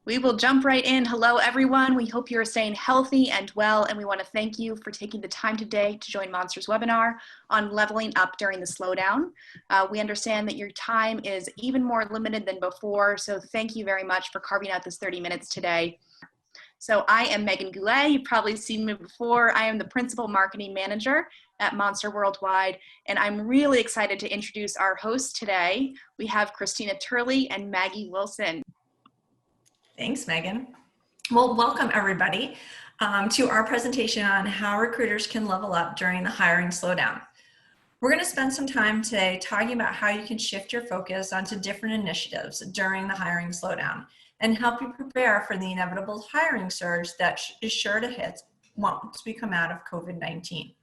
We will jump right in. Hello, everyone. We hope you're staying healthy and well, and we want to thank you for taking the time today to join Monser's webinar on leveling up during the slowdown. We understand that your time is even more limited than before, so thank you very much for carving out this 30 minutes today. So I am Megan Goulet. You've probably seen me before. I am the Principal Marketing Manager at Monser Worldwide, and I'm really excited to introduce our hosts today. We have Christina Turley and Maggie Wilson. Thanks, Megan. Well, welcome everybody to our presentation on how recruiters can level up during the hiring slowdown. We're going to spend some time today talking about how you can shift your focus onto different initiatives during the hiring slowdown and help you prepare for the inevitable hiring surge that is sure to hit once we come out of COVID-19.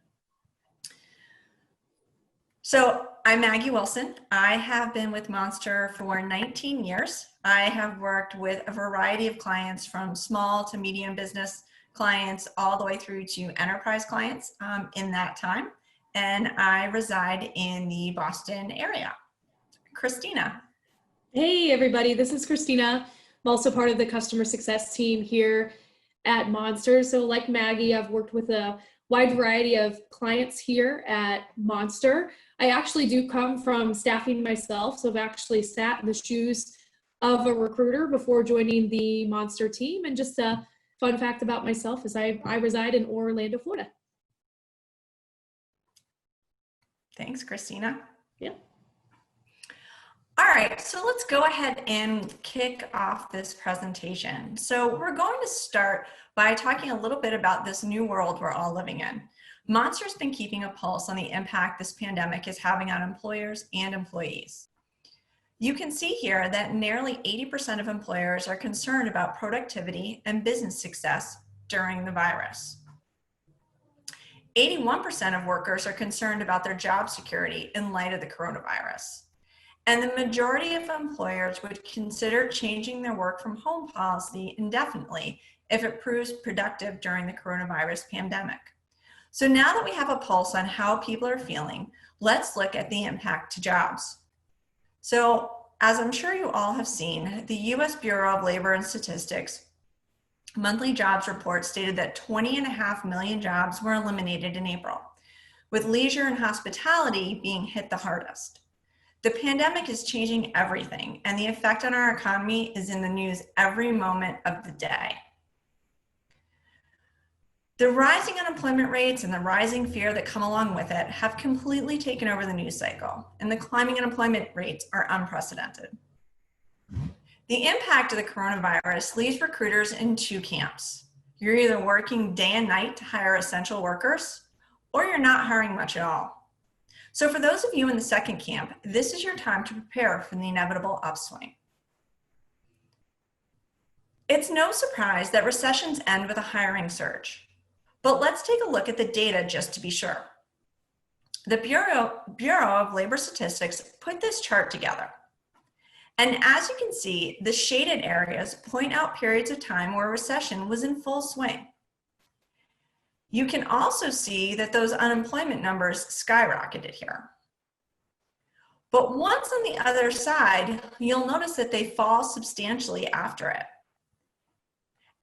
So I'm Maggie Wilson. I have been with Monster for 19 years. I have worked with a variety of clients from small to medium business clients all the way through to enterprise clients in that time. And I reside in the Boston area. Christina. Hey everybody, this is Christina. I'm also part of the customer success team here at Monster. So like Maggie, I've worked with a wide variety of clients here at Monster. I actually do come from staffing myself, so I've actually sat in the shoes of a recruiter before joining the Monster team. And just a fun fact about myself is I reside in Orlando, Florida. Thanks, Christina. Yeah. All right, so let's go ahead and kick off this presentation. So we're going to start by talking a little bit about this new world we're all living in. Monster's been keeping a pulse on the impact this pandemic is having on employers and employees. You can see here that nearly 80% of employers are concerned about productivity and business success during the virus. 81% of workers are concerned about their job security in light of the coronavirus. And the majority of employers would consider changing their work from home policy indefinitely if it proves productive during the coronavirus pandemic. So now that we have a pulse on how people are feeling, let's look at the impact to jobs. So as I'm sure you all have seen, the US Bureau of Labor and Statistics monthly jobs report stated that 20.5 million jobs were eliminated in April, with leisure and hospitality being hit the hardest. The pandemic is changing everything, and the effect on our economy is in the news every moment of the day. The rising unemployment rates and the rising fear that come along with it have completely taken over the news cycle, and the climbing unemployment rates are unprecedented. The impact of the coronavirus leaves recruiters in two camps. You're either working day and night to hire essential workers, or you're not hiring much at all. So for those of you in the second camp, this is your time to prepare for the inevitable upswing. It's no surprise that recessions end with a hiring surge. But let's take a look at the data just to be sure. The Bureau of Labor Statistics put this chart together. And as you can see, the shaded areas point out periods of time where recession was in full swing. You can also see that those unemployment numbers skyrocketed here. But once on the other side, you'll notice that they fall substantially after it.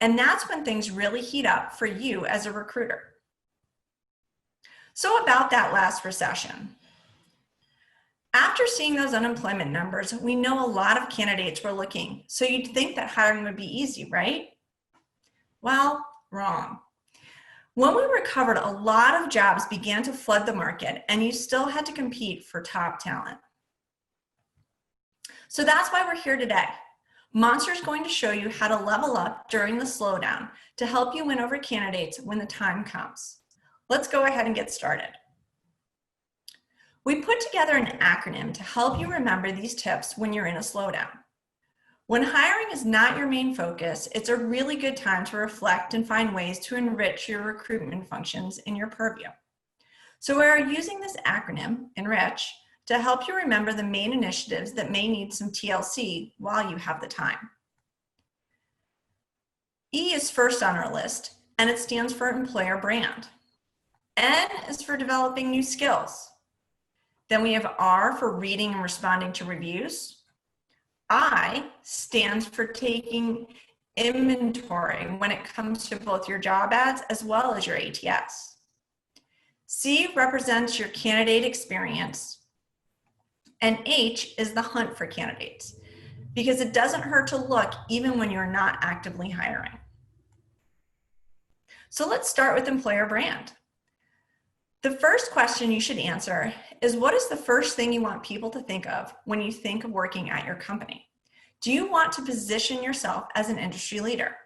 And that's when things really heat up for you as a recruiter. So about that last recession. After seeing those unemployment numbers, we know a lot of candidates were looking, so you'd think that hiring would be easy, right? Well, wrong. When we recovered, a lot of jobs began to flood the market, and you still had to compete for top talent. So that's why we're here today. Monster is going to show you how to level up during the slowdown to help you win over candidates when the time comes. Let's go ahead and get started. We put together an acronym to help you remember these tips when you're in a slowdown. When hiring is not your main focus, it's a really good time to reflect and find ways to enrich your recruitment functions in your purview. So we're using this acronym, Enrich, to help you remember the main initiatives that may need some TLC while you have the time. E is first on our list, and it stands for employer brand. N is for developing new skills. Then we have R for reading and responding to reviews. I stands for taking inventory when it comes to both your job ads as well as your ATS. C represents your candidate experience, and H is the hunt for candidates, because it doesn't hurt to look even when you're not actively hiring. So let's start with employer brand. The first question you should answer is, what is the first thing you want people to think of when you think of working at your company? Do you want to position yourself as an industry leader?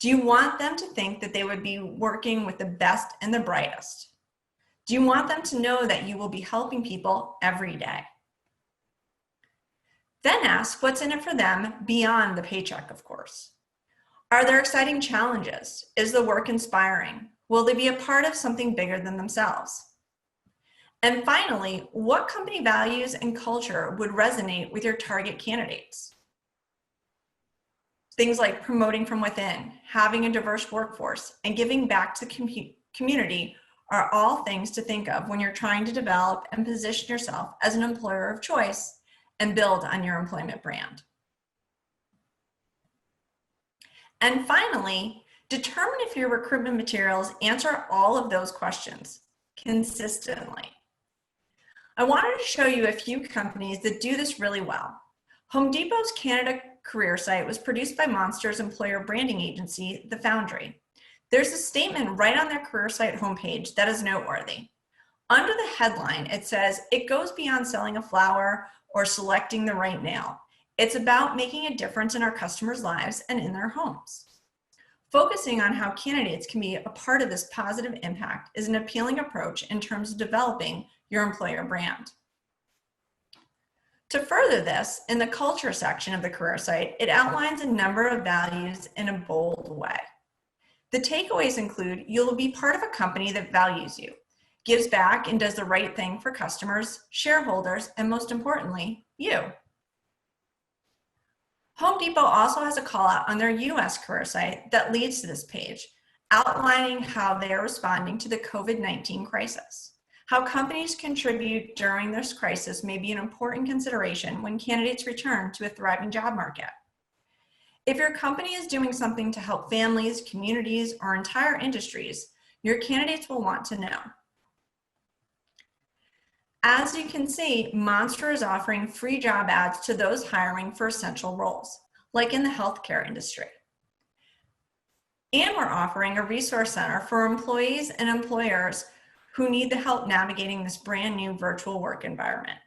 Do you want them to think that they would be working with the best and the brightest? Do you want them to know that you will be helping people every day? Then ask what's in it for them beyond the paycheck, of course. Are there exciting challenges? Is the work inspiring? Will they be a part of something bigger than themselves? And finally, what company values and culture would resonate with your target candidates? Things like promoting from within, having a diverse workforce, and giving back to the community are all things to think of when you're trying to develop and position yourself as an employer of choice and build on your employment brand. And finally, determine if your recruitment materials answer all of those questions consistently. I wanted to show you a few companies that do this really well. Home Depot's Canada career site was produced by Monster's employer branding agency, The Foundry. There's a statement right on their career site homepage that is noteworthy. Under the headline, it says, "It goes beyond selling a flower or selecting the right nail. It's about making a difference in our customers' lives and in their homes." Focusing on how candidates can be a part of this positive impact is an appealing approach in terms of developing your employer brand. To further this, in the culture section of the career site, it outlines a number of values in a bold way. The takeaways include, you'll be part of a company that values you, gives back and does the right thing for customers, shareholders, and most importantly, you. Home Depot also has a call out on their US career site that leads to this page, outlining how they are responding to the COVID-19 crisis. How companies contribute during this crisis may be an important consideration when candidates return to a thriving job market. If your company is doing something to help families, communities, or entire industries, your candidates will want to know. As you can see, Monster is offering free job ads to those hiring for essential roles, like in the healthcare industry. And we're offering a resource center for employees and employers who need the help navigating this brand new virtual work environment.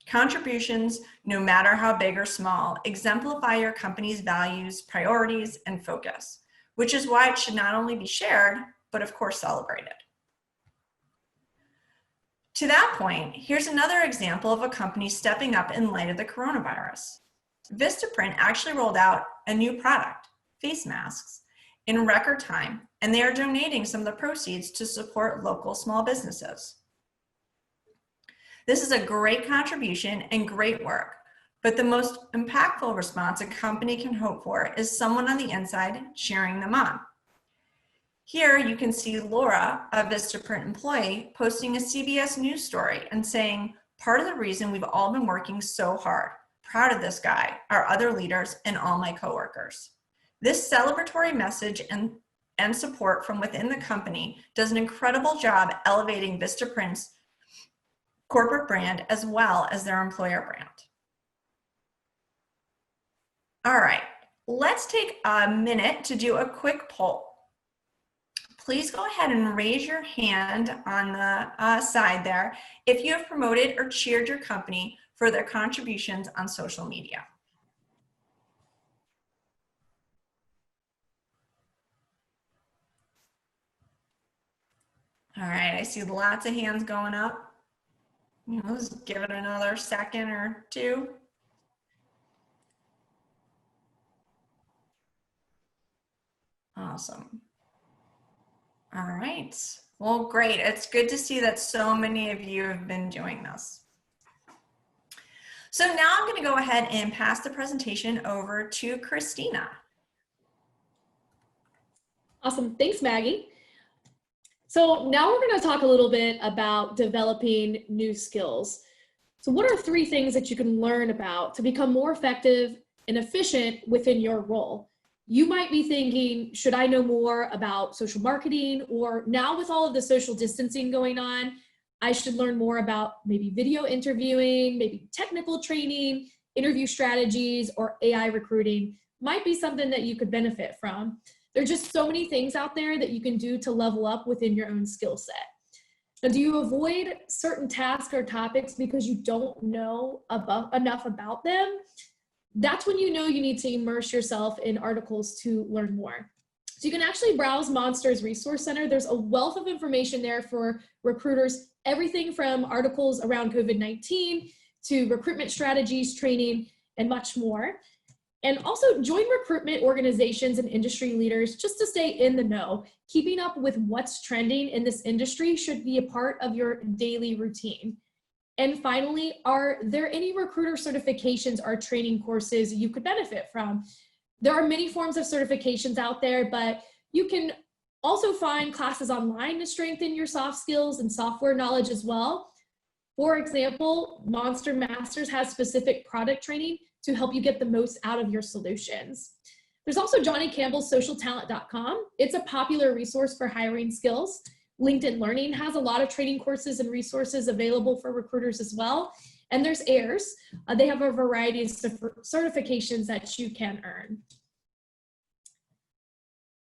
Contributions, no matter how big or small, exemplify your company's values, priorities, and focus, which is why it should not only be shared, but of course celebrated. To that point, here's another example of a company stepping up in light of the coronavirus. Vistaprint actually rolled out a new product, face masks, in record time, and they are donating some of the proceeds to support local small businesses. This is a great contribution and great work, but the most impactful response a company can hope for is someone on the inside cheering them on. Here you can see Laura, a Vistaprint employee, posting a CBS News story and saying, "Part of the reason we've all been working so hard. Proud of this guy, our other leaders, and all my coworkers." This celebratory message and support from within the company does an incredible job elevating Vistaprint's corporate brand as well as their employer brand. All right, let's take a minute to do a quick poll. Please go ahead and raise your hand on the side there if you have promoted or cheered your company for their contributions on social media. All right, I see lots of hands going up. Let's give it another second or two. Awesome. All right, well, great. It's good to see that so many of you have been doing this. So now I'm going to go ahead and pass the presentation over to Christina. Awesome, thanks, Maggie. So now we're going to talk a little bit about developing new skills. So what are 3 things that you can learn about to become more effective and efficient within your role? You might be thinking, should I know more about social marketing? Or now with all of the social distancing going on, I should learn more about maybe video interviewing, maybe technical training, interview strategies, or AI recruiting. Might be something that you could benefit from. There are just so many things out there that you can do to level up within your own skill set. Now, do you avoid certain tasks or topics because you don't know enough about them? That's when you know you need to immerse yourself in articles to learn more. So you can actually browse Monster's Resource Center. There's a wealth of information there for recruiters, everything from articles around COVID-19 to recruitment strategies, training, and much more. And also join recruitment organizations and industry leaders just to stay in the know. Keeping up with what's trending in this industry should be a part of your daily routine. And finally, are there any recruiter certifications or training courses you could benefit from? There are many forms of certifications out there, but you can also find classes online to strengthen your soft skills and software knowledge as well. For example, Monster Masters has specific product training to help you get the most out of your solutions. There's also Johnny Campbell's socialtalent.com. It's a popular resource for hiring skills. LinkedIn Learning has a lot of training courses and resources available for recruiters as well. And there's AIRS. They have a variety of certifications that you can earn.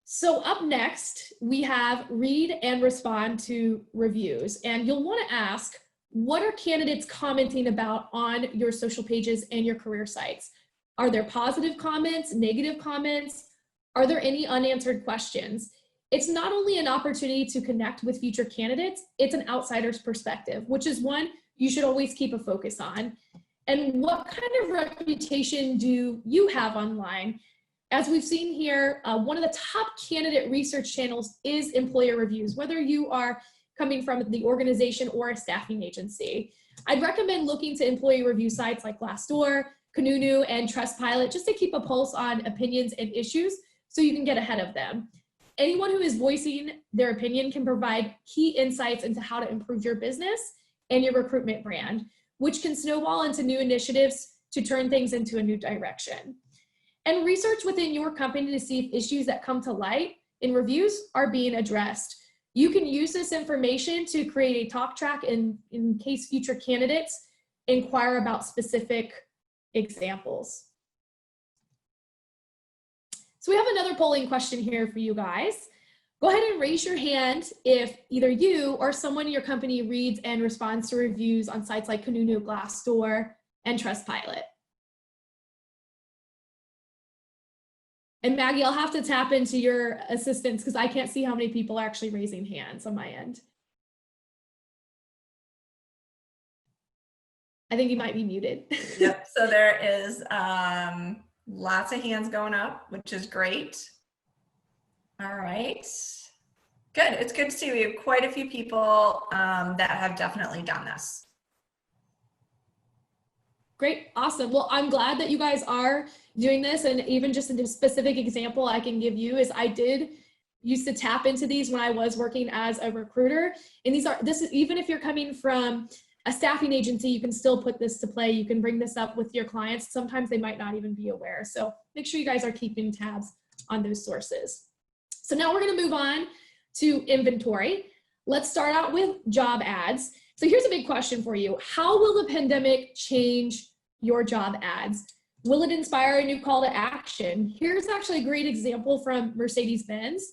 So up next, we have read and respond to reviews. And you'll want to ask, what are candidates commenting about on your social pages and your career sites? Are there positive comments, negative comments? Are there any unanswered questions? It's not only an opportunity to connect with future candidates, it's an outsider's perspective, which is one you should always keep a focus on. And what kind of reputation do you have online? As we've seen here, one of the top candidate research channels is employer reviews, whether you are coming from the organization or a staffing agency. I'd recommend looking to employee review sites like Glassdoor, Kununu, and Trustpilot just to keep a pulse on opinions and issues so you can get ahead of them. Anyone who is voicing their opinion can provide key insights into how to improve your business and your recruitment brand, which can snowball into new initiatives to turn things into a new direction. And research within your company to see if issues that come to light in reviews are being addressed. You can use this information to create a talk track in case future candidates inquire about specific examples. So we have another polling question here for you guys. Go ahead and raise your hand if either you or someone in your company reads and responds to reviews on sites like Kununu, Glassdoor, and Trustpilot. And Maggie, I'll have to tap into your assistance because I can't see how many people are actually raising hands on my end. I think you might be muted. Yep, so there is lots of hands going up, which is great. All right, good. It's good to see we have quite a few people that have definitely done this. Great, awesome. Well, I'm glad that you guys are doing this, and even just a specific example I can give you is I did used to tap into these when I was working as a recruiter, and this is even if you're coming from a staffing agency, you can still put this to play. You can bring this up with your clients. Sometimes they might not even be aware. So make sure you guys are keeping tabs on those sources. So now we're going to move on to inventory. Let's start out with job ads. So here's a big question for you. How will the pandemic change your job ads? Will it inspire a new call to action? Here's actually a great example from Mercedes-Benz.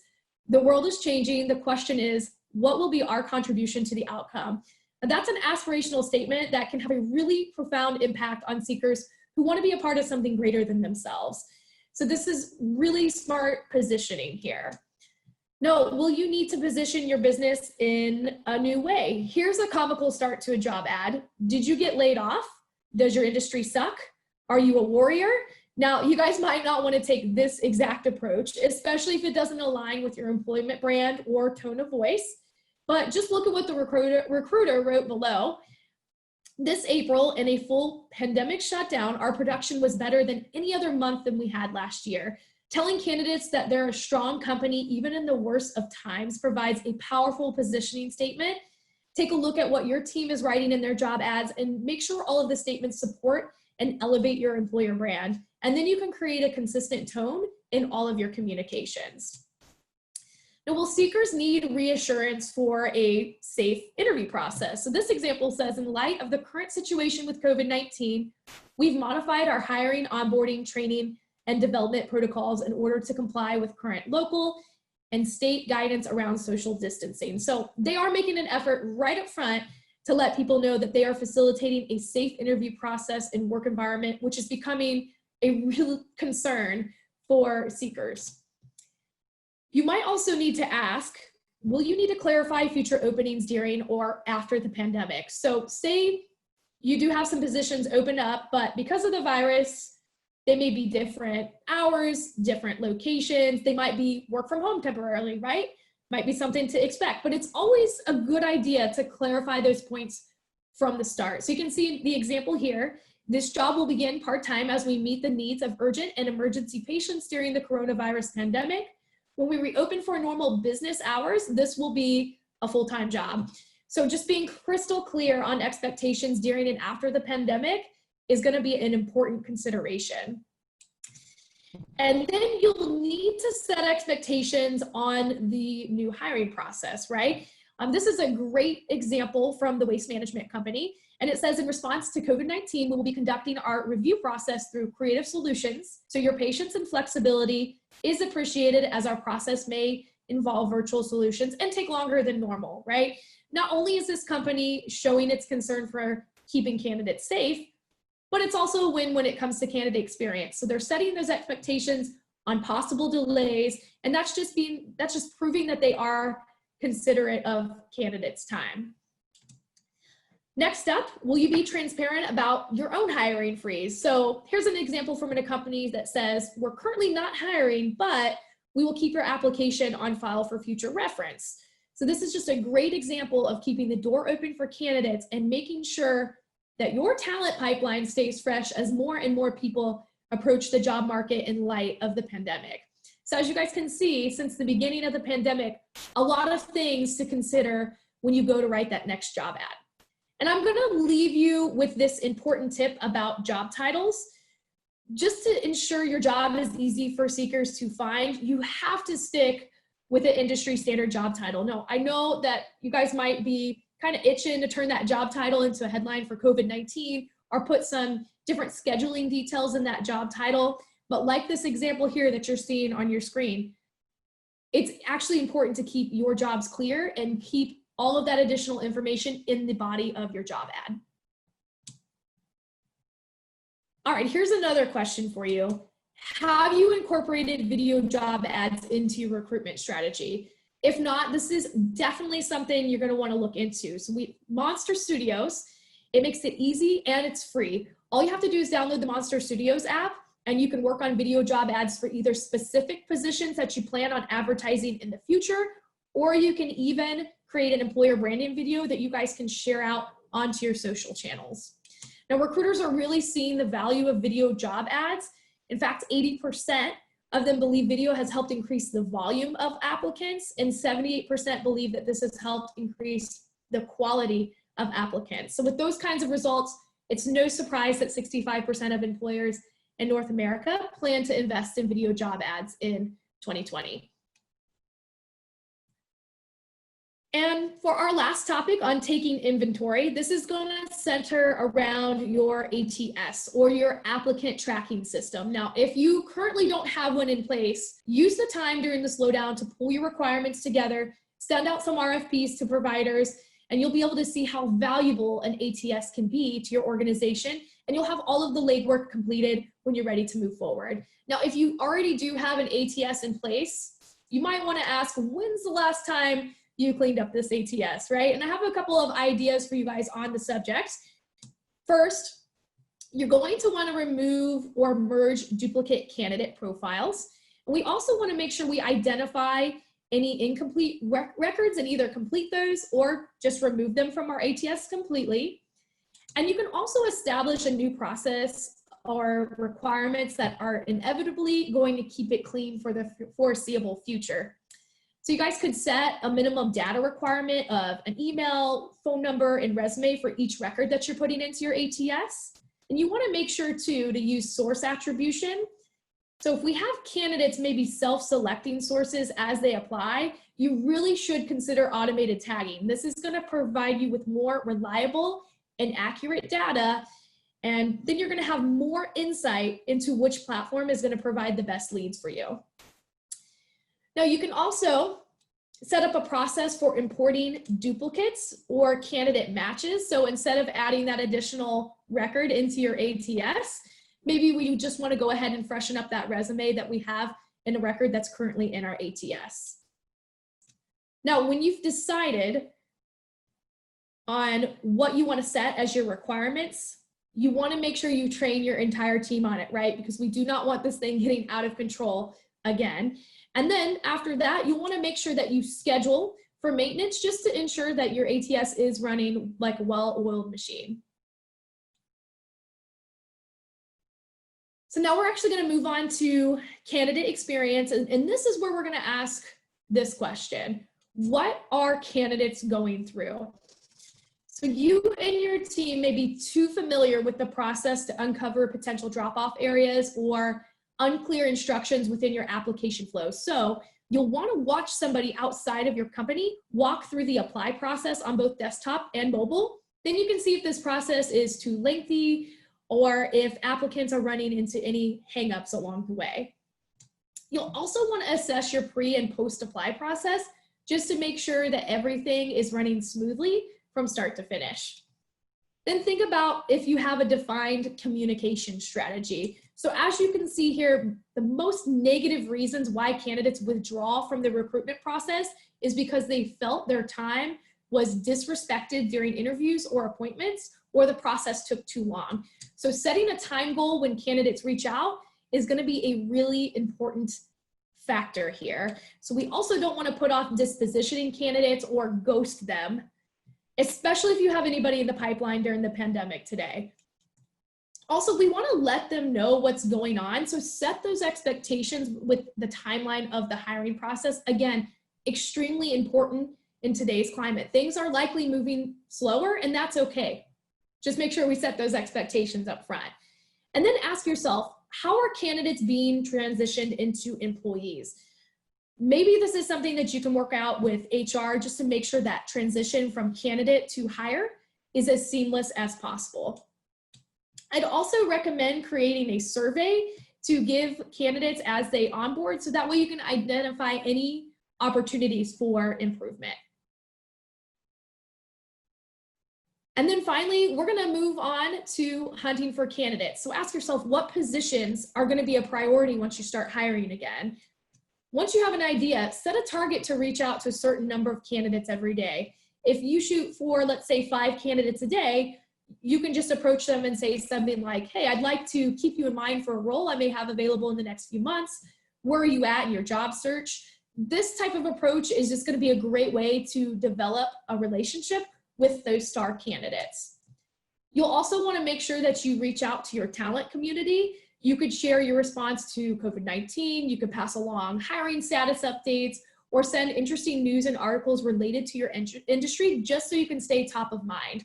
The world is changing. The question is, what will be our contribution to the outcome? And that's an aspirational statement that can have a really profound impact on seekers who want to be a part of something greater than themselves. So this is really smart positioning here. No, will you need to position your business in a new way? Here's a comical start to a job ad. Did you get laid off? Does your industry suck? Are you a warrior? Now, you guys might not want to take this exact approach, especially if it doesn't align with your employment brand or tone of voice. But just look at what the recruiter wrote below. This April, in a full pandemic shutdown, our production was better than any other month than we had last year. Telling candidates that they're a strong company, even in the worst of times, provides a powerful positioning statement. Take a look at what your team is writing in their job ads and make sure all of the statements support and elevate your employer brand. And then you can create a consistent tone in all of your communications. Now, will seekers need reassurance for a safe interview process? So this example says, in light of the current situation with COVID-19, we've modified our hiring, onboarding, training, and development protocols in order to comply with current local and state guidance around social distancing. So they are making an effort right up front to let people know that they are facilitating a safe interview process and work environment, which is becoming a real concern for seekers. You might also need to ask, will you need to clarify future openings during or after the pandemic? So say you do have some positions open up, but because of the virus, they may be different hours, different locations. They might be work from home temporarily, right? Might be something to expect, but it's always a good idea to clarify those points from the start. So you can see the example here. This job will begin part-time as we meet the needs of urgent and emergency patients during the coronavirus pandemic. When we reopen for normal business hours, this will be a full-time job. So just being crystal clear on expectations during and after the pandemic is going to be an important consideration. And then you'll need to set expectations on the new hiring process, right? This is a great example from the waste management company. And it says, in response to COVID-19, we will be conducting our review process through creative solutions. So your patience and flexibility is appreciated, as our process may involve virtual solutions and take longer than normal, right? Not only is this company showing its concern for keeping candidates safe, but it's also a win when it comes to candidate experience. So they're setting those expectations on possible delays, and that's just proving that they are considerate of candidates' time. Next up, will you be transparent about your own hiring freeze? So here's an example from a company that says, we're currently not hiring, but we will keep your application on file for future reference. So this is just a great example of keeping the door open for candidates and making sure that your talent pipeline stays fresh as more and more people approach the job market in light of the pandemic. So as you guys can see, since the beginning of the pandemic, a lot of things to consider when you go to write that next job ad. And I'm gonna leave you with this important tip about job titles. Just to ensure your job is easy for seekers to find, you have to stick with an industry standard job title. No, I know that you guys might be kind of itching to turn that job title into a headline for COVID-19 or put some different scheduling details in that job title. But like this example here that you're seeing on your screen, it's actually important to keep your jobs clear and keep all of that additional information in the body of your job ad. All right, here's another question for you. Have you incorporated video job ads into your recruitment strategy? If not, this is definitely something you're going to want to look into. So Monster Studios, it makes it easy and it's free. All you have to do is download the Monster Studios app, and you can work on video job ads for either specific positions that you plan on advertising in the future, or you can even create an employer branding video that you guys can share out onto your social channels. Now, recruiters are really seeing the value of video job ads. In fact, 80% of them believe video has helped increase the volume of applicants, and 78% believe that this has helped increase the quality of applicants. So with those kinds of results, it's no surprise that 65% of employers in North America plan to invest in video job ads in 2020. And for our last topic on taking inventory, this is going to center around your ATS, or your applicant tracking system. Now, if you currently don't have one in place, use the time during the slowdown to pull your requirements together, send out some RFPs to providers, and you'll be able to see how valuable an ATS can be to your organization, and you'll have all of the legwork completed when you're ready to move forward. Now, if you already do have an ATS in place, you might want to ask, when's the last time you cleaned up this ATS, right? And I have a couple of ideas for you guys on the subject. First, you're going to want to remove or merge duplicate candidate profiles. And we also want to make sure we identify any incomplete records and either complete those or just remove them from our ATS completely. And you can also establish a new process or requirements that are inevitably going to keep it clean for the foreseeable future. So you guys could set a minimum data requirement of an email, phone number, and resume for each record that you're putting into your ATS. And you want to make sure too to use source attribution So if we have candidates maybe self-selecting sources as they apply, you really should consider automated tagging. This is going to provide you with more reliable and accurate data, and then you're going to have more insight into which platform is going to provide the best leads for you. Now you can also set up a process for importing duplicates or candidate matches. So instead of adding that additional record into your ATS, maybe we just want to go ahead and freshen up that resume that we have in a record that's currently in our ATS. Now, when you've decided on what you want to set as your requirements, you want to make sure you train your entire team on it, right? Because we do not want this thing getting out of control again. And then after that, you want to make sure that you schedule for maintenance just to ensure that your ATS is running like a well-oiled machine. So now we're actually going to move on to candidate experience. And this is where we're going to ask this question. What are candidates going through? So you and your team may be too familiar with the process to uncover potential drop-off areas or unclear instructions within your application flow. So you'll want to watch somebody outside of your company walk through the apply process on both desktop and mobile. Then you can see if this process is too lengthy or if applicants are running into any hangups along the way. You'll also want to assess your pre and post apply process just to make sure that everything is running smoothly from start to finish. Then think about if you have a defined communication strategy. So as you can see here, the most negative reasons why candidates withdraw from the recruitment process is because they felt their time was disrespected during interviews or appointments, or the process took too long. So setting a time goal when candidates reach out is going to be a really important factor here. So we also don't want to put off dispositioning candidates or ghost them, especially if you have anybody in the pipeline during the pandemic today. Also, we want to let them know what's going on. So set those expectations with the timeline of the hiring process. Again, extremely important in today's climate. Things are likely moving slower, and that's okay. Just make sure we set those expectations up front. And then ask yourself, how are candidates being transitioned into employees? Maybe this is something that you can work out with HR just to make sure that transition from candidate to hire is as seamless as possible. I'd also recommend creating a survey to give candidates as they onboard, so that way you can identify any opportunities for improvement. And then finally, we're going to move on to hunting for candidates. So ask yourself, what positions are going to be a priority once you start hiring again? Once you have an idea, set a target to reach out to a certain number of candidates every day. If you shoot for, let's say, 5 candidates a day, you can just approach them and say something like, hey, I'd like to keep you in mind for a role I may have available in the next few months. Where are you at in your job search? This type of approach is just going to be a great way to develop a relationship with those star candidates. You'll also want to make sure that you reach out to your talent community. You could share your response to COVID-19, you could pass along hiring status updates, or send interesting news and articles related to your industry just so you can stay top of mind.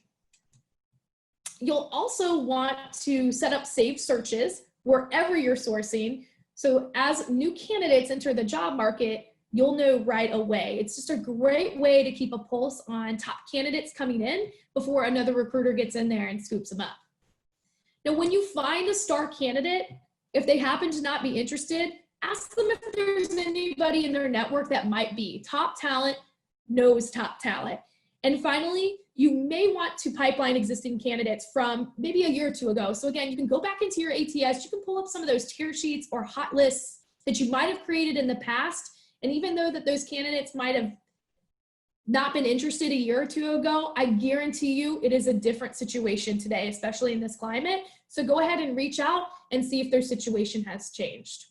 You'll also want to set up saved searches wherever you're sourcing. So as new candidates enter the job market, you'll know right away. It's just a great way to keep a pulse on top candidates coming in before another recruiter gets in there and scoops them up. Now, when you find a star candidate, if they happen to not be interested, ask them if there's anybody in their network that might be. Top talent knows top talent. And finally, you may want to pipeline existing candidates from maybe a year or two ago. So again, you can go back into your ATS, you can pull up some of those tier sheets or hot lists that you might have created in the past. And even though that those candidates might have not been interested a year or two ago, I guarantee you it is a different situation today, especially in this climate. So go ahead and reach out and see if their situation has changed.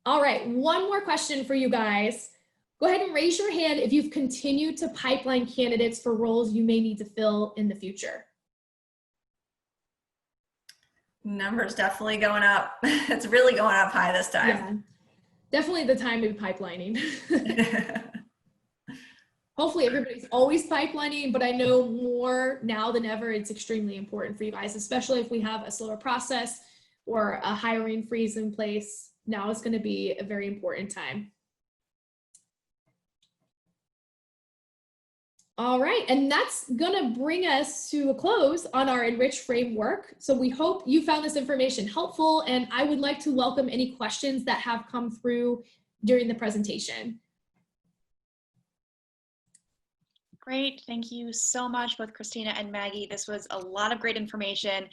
All right, one more question for you guys. Go ahead and raise your hand if you've continued to pipeline candidates for roles you may need to fill in the future. Numbers definitely going up. It's really going up high this time. Yeah, definitely the time to be pipelining. hopefully everybody's always pipelining, but I know more now than ever, it's extremely important for you guys, especially if we have a slower process or a hiring freeze in place. Now is going to be a very important time. All right, and that's gonna bring us to a close on our Enrich framework. So we hope you found this information helpful, and I would like to welcome any questions that have come through during the presentation. Great, thank you so much, both Christina and Maggie. This was a lot of great information.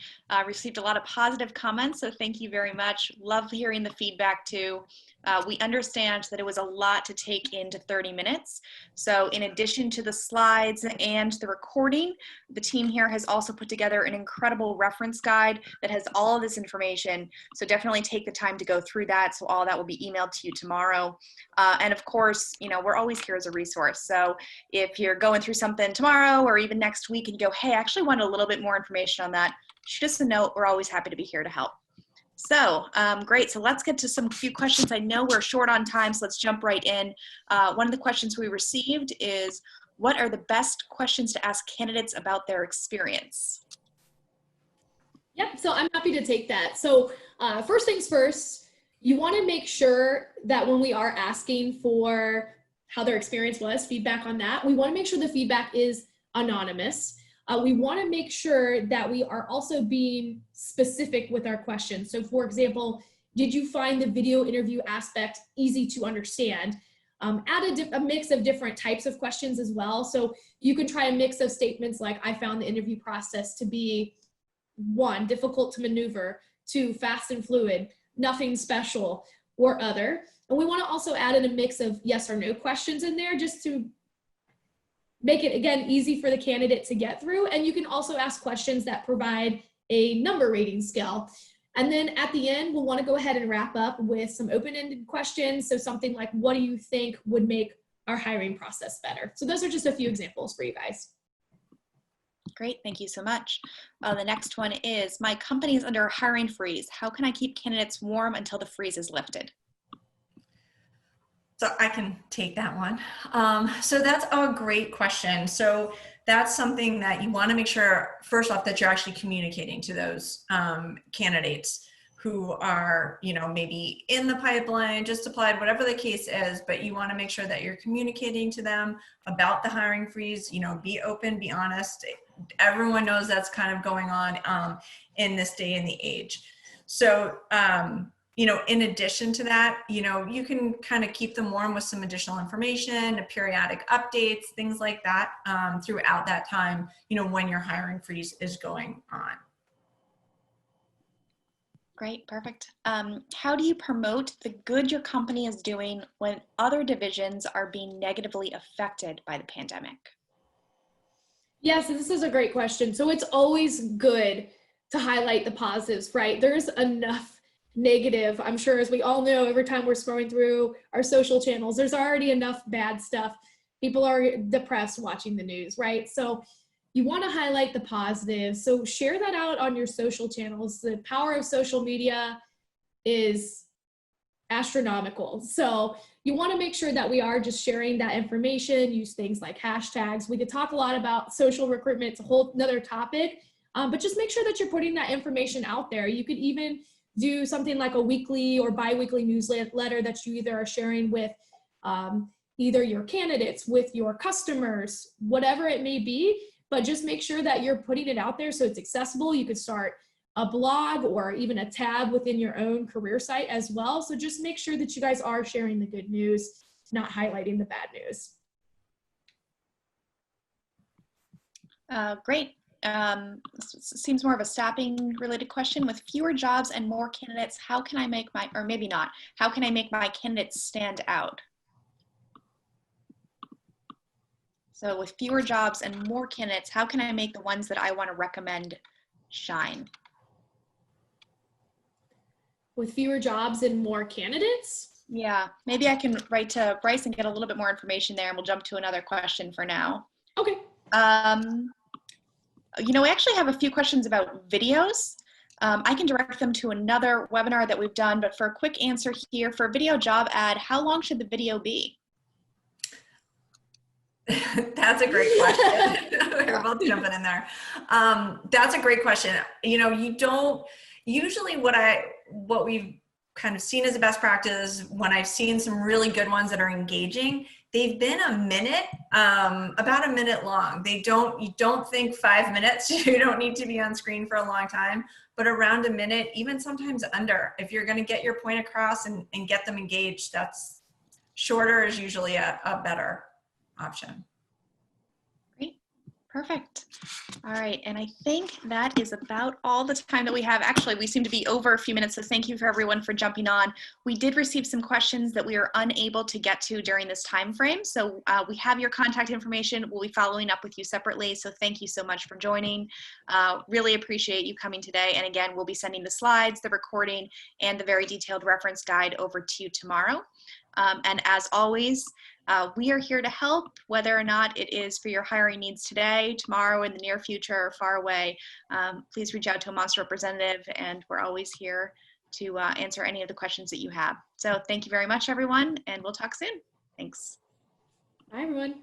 Received a lot of positive comments, so thank you very much. Love hearing the feedback too. We understand that it was a lot to take into 30 minutes. So in addition to the slides and the recording, the team here has also put together an incredible reference guide that has all of this information. So definitely take the time to go through that. So all that will be emailed to you tomorrow. And of course, you know, we're always here as a resource. So if you're going through something tomorrow or even next week and you go, hey, I actually want a little bit more information on that, shoot us a note. We're always happy to be here to help. So great, so let's get to some few questions. I know we're short on time, so let's jump right in. One of the questions we received is, what are the best questions to ask candidates about their experience? Yep, so I'm happy to take that. So first things first, you want to make sure that when we are asking for how their experience was, feedback on that, we want to make sure the feedback is anonymous. We want to make sure that we are also being specific with our questions. So for example, did you find the video interview aspect easy to understand? Add a mix of different types of questions as well. So you can try a mix of statements like, I found the interview process to be 1, difficult to maneuver, 2, fast and fluid, nothing special, or other. And we want to also add in a mix of yes or no questions in there just to make it, again, easy for the candidate to get through. And you can also ask questions that provide a number rating scale. And then at the end, we'll want to go ahead and wrap up with some open-ended questions. So something like, what do you think would make our hiring process better? So those are just a few examples for you guys. Great, thank you so much. The next one is, my company is under a hiring freeze. How can I keep candidates warm until the freeze is lifted? So I can take that one. So that's a great question. So that's something that you want to make sure, first off, that you're actually communicating to those candidates who are, you know, maybe in the pipeline, just applied, whatever the case is, but you want to make sure that you're communicating to them about the hiring freeze. You know, be open, be honest. Everyone knows that's kind of going on in this day and the age. So, you know, in addition to that, you know, you can kind of keep them warm with some additional information, periodic updates, things like that throughout that time, you know, when your hiring freeze is going on. Great, perfect. How do you promote the good your company is doing when other divisions are being negatively affected by the pandemic? Yes, this is a great question. So it's always good to highlight the positives, right? There's enough negative, I'm sure, as we all know, every time we're scrolling through our social channels, there's already enough bad stuff. People are depressed watching the news, right? So you want to highlight the positives. So share that out on your social channels. The power of social media is astronomical. So you want to make sure that we are just sharing that information, use things like hashtags. We could talk a lot about social recruitment. It's a whole nother topic, but just make sure that you're putting that information out there. You could even do something like a weekly or bi-weekly newsletter that you either are sharing with either your candidates, with your customers, whatever it may be, but just make sure that you're putting it out there so it's accessible. You could start a blog or even a tab within your own career site as well. So just make sure that you guys are sharing the good news, not highlighting the bad news. Great. Seems more of a staffing related question. With fewer jobs and more candidates, how can I make my, or maybe not, how can I make my candidates stand out? So with fewer jobs and more candidates, how can I make the ones that I want to recommend shine? With fewer jobs and more candidates? Yeah, maybe I can write to Bryce and get a little bit more information there, and we'll jump to another question for now. Okay. You know, we actually have a few questions about videos. I can direct them to another webinar that we've done, but for a quick answer here, for a video job ad, how long should the video be? That's a great question. We're both jumping in there. That's a great question. You know, you don't usually what we've kind of seen as a best practice when I've seen some really good ones that are engaging, they've been a minute, about a minute long. You don't think 5 minutes, you don't need to be on screen for a long time, but around a minute, even sometimes under, if you're going to get your point across and get them engaged, that's shorter is usually a better option. Great. Perfect. All right. And I think that is about all the time that we have. Actually, we seem to be over a few minutes, so thank you for everyone for jumping on. We did receive some questions that we are unable to get to during this time frame. So we have your contact information. We'll be following up with you separately. So thank you so much for joining. Really appreciate you coming today. And again, we'll be sending the slides, the recording, and the very detailed reference guide over to you tomorrow. And as always, we are here to help, whether or not it is for your hiring needs today, tomorrow, in the near future, or far away. Please reach out to a Monser representative, and we're always here to answer any of the questions that you have. So thank you very much, everyone, and we'll talk soon. Thanks. Bye, everyone.